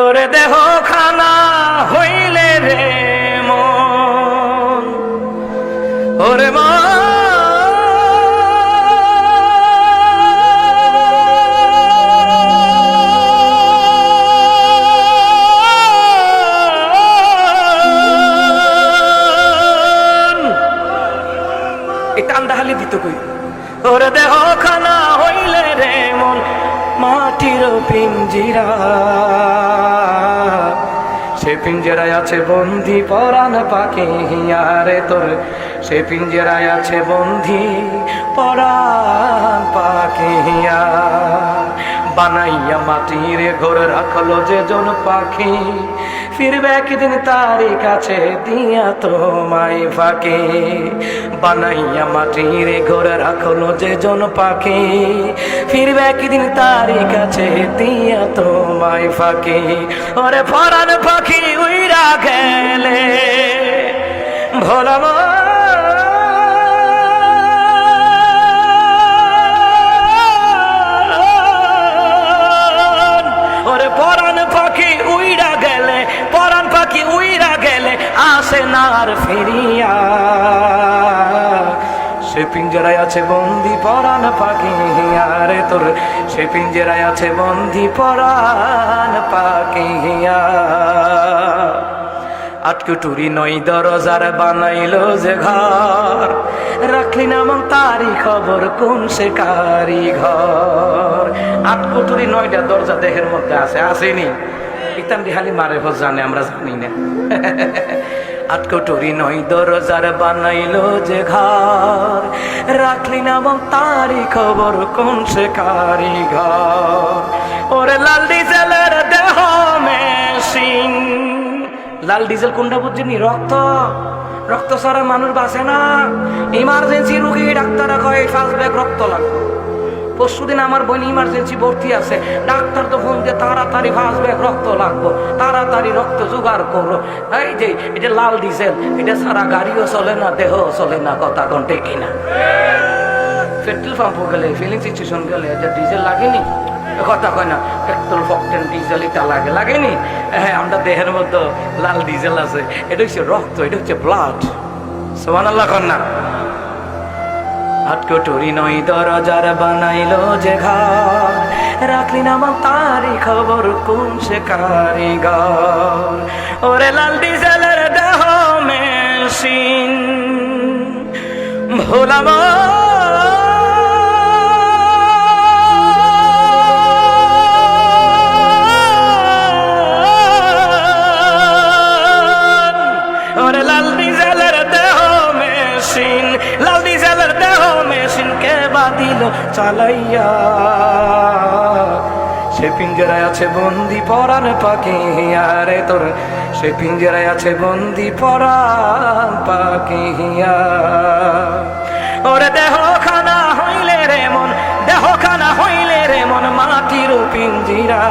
ওরে দেহ খানা হইলে রে মন, ওরে মন টান্ডাহালি দিত কই। ওরে দেহ খানা হইলে রে মন মাটির পিঞ্জিরা, সে পিঞ্জরায় আছে বন্দি পরাণ পাখি আরে তোর, সে পিঞ্জরায় আছে বন্দি পরাণ পাখি। বানাইয়া মাটির ঘর রাখলো যে জন পাখি, ফিরবে একদিন তারই কাছে দিয়া তোমায় ফাঁকি। বানাইয়া মাটির ঘর রাখলো যে জন পাখি, ফিরবে একদিন তারই কাছে দিয়া তোমায় ফাঁকি। ওরে পরাণ পাখি উইরা গেলে ভোলা আসে না আর ফিরিয়া, সে পিঞ্জরায় আছে বন্দি পরাণ পাখি আরে তোর, সে পিঞ্জরায় আছে বন্দি পরাণ পাখি। আটকুটুরি নয় দরজার বানাইলো যে ঘর, রাখলি না মন তারি খবর কোন সে কারিঘর। আটকুটুরি 9টা দরজা দেহের মধ্যে আছে, আসেনি ইতাম দিহালি মারে হোস জানে, আমরা জানি না। আটকুটুরি 9 দরজার বানাইলো যে ঘর, রাখলি না মন তারি খবর কোন সে কারিঘর। ওরে লাল ডিজেলের দেহ মেশিন, লাল ডিজেল কোনটা বুঝছিনি? রক্ত, রক্ত ছাড়া মানুষ বাঁচে না। ইমার্জেন্সি রুগী ডাক্তাররা কয় 5 ব্যাগ রক্ত লাগবে। পরশুদিন আমার বোন ইমার্জেন্সি ভর্তি আছে, ডাক্তার তো ফোন দিয়ে তাড়াতাড়ি 5 ব্যাগ রক্ত লাগবো, তাড়াতাড়ি রক্ত জোগাড় করো। এই যে এটা লাল ডিজেল, এটা সারা গাড়িও চলে না, দেহ চলে না, কথা ঘন্টে কিনা। পেট্রোল পাম্পও গেলে, ফিলিং স্টেশন গেলে এটা ডিজেল লাগেনি, কথা কয় না পেট্রোল ফকটেন ডিজেল এটা লাগে, লাগেনি। হ্যাঁ, আমরা দেহের মধ্যে লাল ডিজেল আছে, এটা হচ্ছে রক্ত, এটা হচ্ছে ব্লাড। সুবহানাল্লাহ কন্যা। আটকুটুরি 9 দরজার বানাইলো যে ঘর, রাখলি না মন তারি খবর কোন সে কারিগর। ওরে লাল ডিজেলের দেহ মেশিন ভোলাম, ওরে লাল ডিজেলের দেহ মেশিন, লাল ডিজেলের দেহ মেশিন কে বাদিল চালাইয়া, সে পিঞ্জরায় আছে বন্দি পরাণ পাখি আরে তোর, সে পিঞ্জরায় আছে বন্দি পরাণ পাখি। ওরে দেহ খানা হইলে রে মন, দেহ খানা হইলে রে মন মাটির পিঞ্জিরা,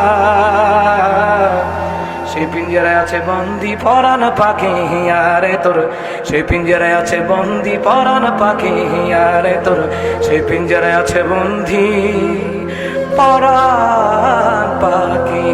সে পিঞ্জরায় আছে বন্দি পরাণ পাখি আরে তোর, সে পিঞ্জরায় আছে বন্দি পরাণ পাখি আরে তোর, সে পিঞ্জরায় আছে বন্দি পরাণ পাখি।